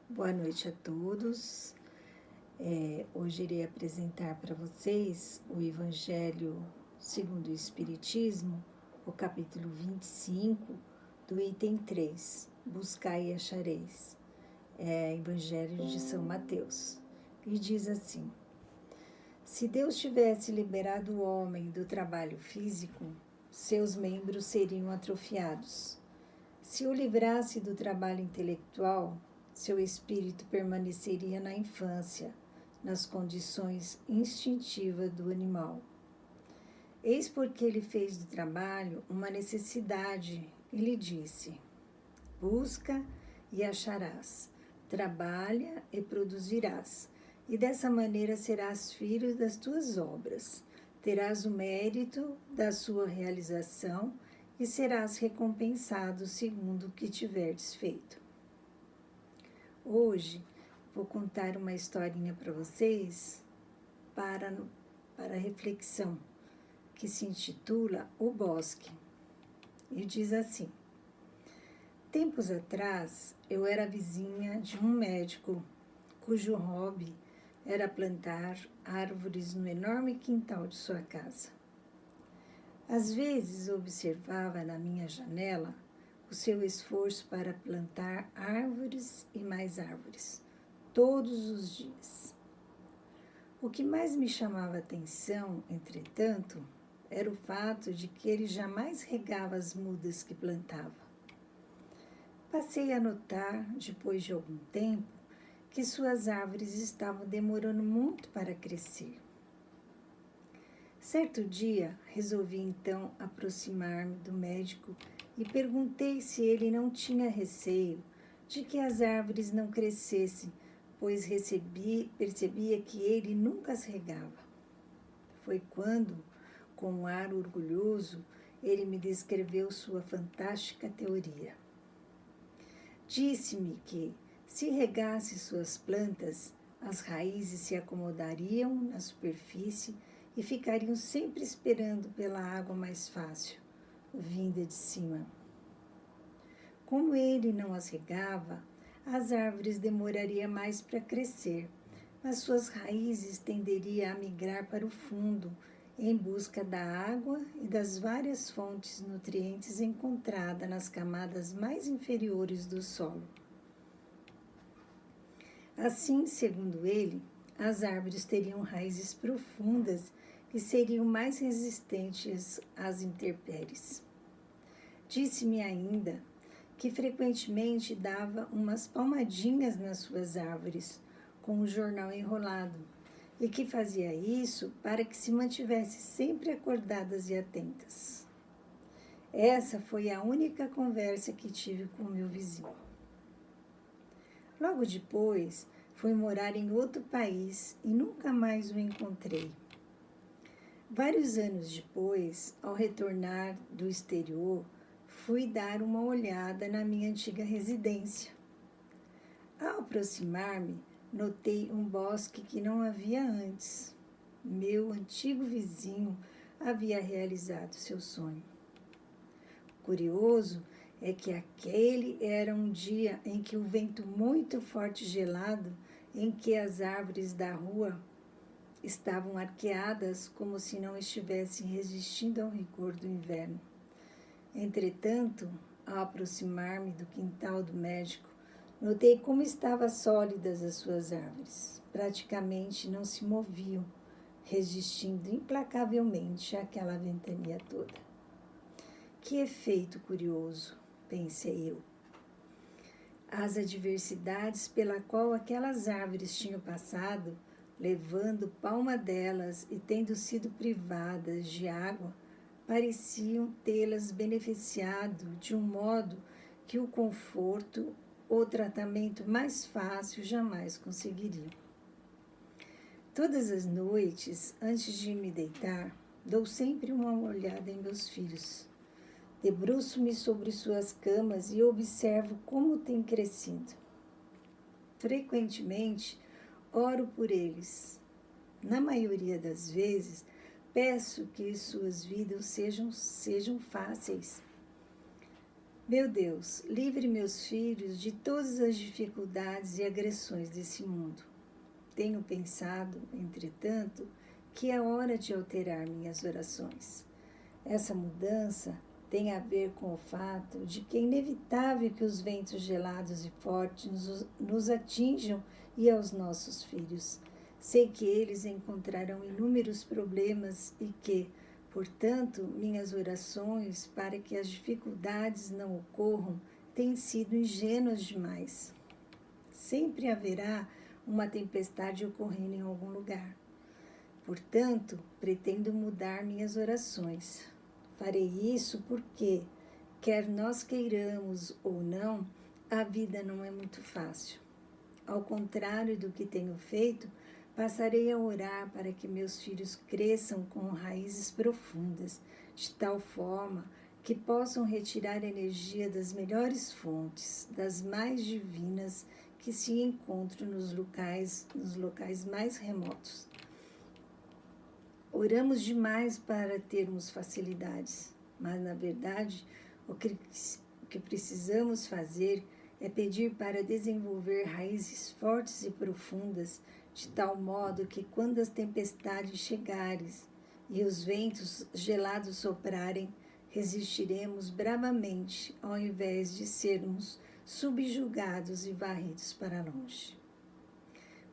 Boa noite a todos. Hoje irei apresentar para vocês o Evangelho segundo o Espiritismo, o capítulo 25, do item 3, Buscai e achareis. Evangelho de São Mateus. E diz assim: se Deus tivesse liberado o homem do trabalho físico, seus membros seriam atrofiados. Se o livrasse do trabalho intelectual, seu espírito permaneceria na infância, nas condições instintivas do animal. Eis porque ele fez do trabalho uma necessidade e lhe disse: busca e acharás, trabalha e produzirás, e dessa maneira serás filho das tuas obras, terás o mérito da sua realização e serás recompensado segundo o que tiverdes feito. Hoje vou contar uma historinha para vocês para reflexão, que se intitula O Bosque. E diz assim: tempos atrás eu era vizinha de um médico cujo hobby era plantar árvores no enorme quintal de sua casa. Às vezes observava na minha janela o seu esforço para plantar árvores e mais árvores, todos os dias. O que mais me chamava a atenção, entretanto, era o fato de que ele jamais regava as mudas que plantava. Passei a notar, depois de algum tempo, que suas árvores estavam demorando muito para crescer. Certo dia, resolvi então aproximar-me do médico e perguntei se ele não tinha receio de que as árvores não crescessem, pois percebia que ele nunca as regava. Foi quando, com um ar orgulhoso, ele me descreveu sua fantástica teoria. Disse-me que, se regasse suas plantas, as raízes se acomodariam na superfície e ficariam sempre esperando pela água mais fácil, vinda de cima. Como ele não as regava, as árvores demorariam mais para crescer, mas suas raízes tenderiam a migrar para o fundo, em busca da água e das várias fontes nutrientes encontradas nas camadas mais inferiores do solo. Assim, segundo ele, as árvores teriam raízes profundas e seriam mais resistentes às intempéries. Disse-me ainda que frequentemente dava umas palmadinhas nas suas árvores com o jornal enrolado e que fazia isso para que se mantivesse sempre acordadas e atentas. Essa foi a única conversa que tive com o meu vizinho. Logo depois, fui morar em outro país e nunca mais o encontrei. Vários anos depois, ao retornar do exterior, fui dar uma olhada na minha antiga residência. Ao aproximar-me, notei um bosque que não havia antes. Meu antigo vizinho havia realizado seu sonho. Curioso é que aquele era um dia em que o vento muito forte e gelado, em que as árvores da rua estavam arqueadas como se não estivessem resistindo ao rigor do inverno. Entretanto, ao aproximar-me do quintal do médico, notei como estavam sólidas as suas árvores. Praticamente não se moviam, resistindo implacavelmente àquela ventania toda. Que efeito curioso, pensei eu. As adversidades pela qual aquelas árvores tinham passado, levando palma delas e tendo sido privadas de água, pareciam tê-las beneficiado de um modo que o conforto ou tratamento mais fácil jamais conseguiriam. Todas as noites, antes de me deitar, dou sempre uma olhada em meus filhos. Debruço-me sobre suas camas e observo como têm crescido. Frequentemente, oro por eles. Na maioria das vezes, peço que suas vidas sejam fáceis. Meu Deus, livre meus filhos de todas as dificuldades e agressões desse mundo. Tenho pensado, entretanto, que é hora de alterar minhas orações. Essa mudança tem a ver com o fato de que é inevitável que os ventos gelados e fortes nos atinjam e aos nossos filhos. Sei que eles encontrarão inúmeros problemas e que, portanto, minhas orações para que as dificuldades não ocorram têm sido ingênuas demais. Sempre haverá uma tempestade ocorrendo em algum lugar. Portanto, pretendo mudar minhas orações. Farei isso porque, quer nós queiramos ou não, a vida não é muito fácil. Ao contrário do que tenho feito, passarei a orar para que meus filhos cresçam com raízes profundas, de tal forma que possam retirar energia das melhores fontes, das mais divinas que se encontram nos locais mais remotos. Oramos demais para termos facilidades, mas, na verdade, o que precisamos fazer é pedir para desenvolver raízes fortes e profundas, de tal modo que, quando as tempestades chegarem e os ventos gelados soprarem, resistiremos bravamente, ao invés de sermos subjugados e varridos para longe.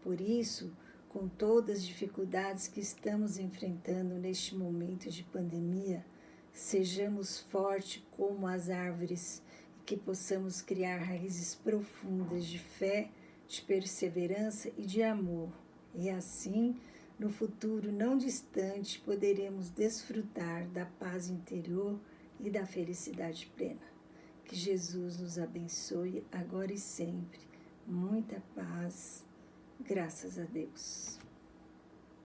Por isso, com todas as dificuldades que estamos enfrentando neste momento de pandemia, sejamos fortes como as árvores e que possamos criar raízes profundas de fé, de perseverança e de amor. E assim, no futuro não distante, poderemos desfrutar da paz interior e da felicidade plena. Que Jesus nos abençoe agora e sempre. Muita paz. Graças a Deus.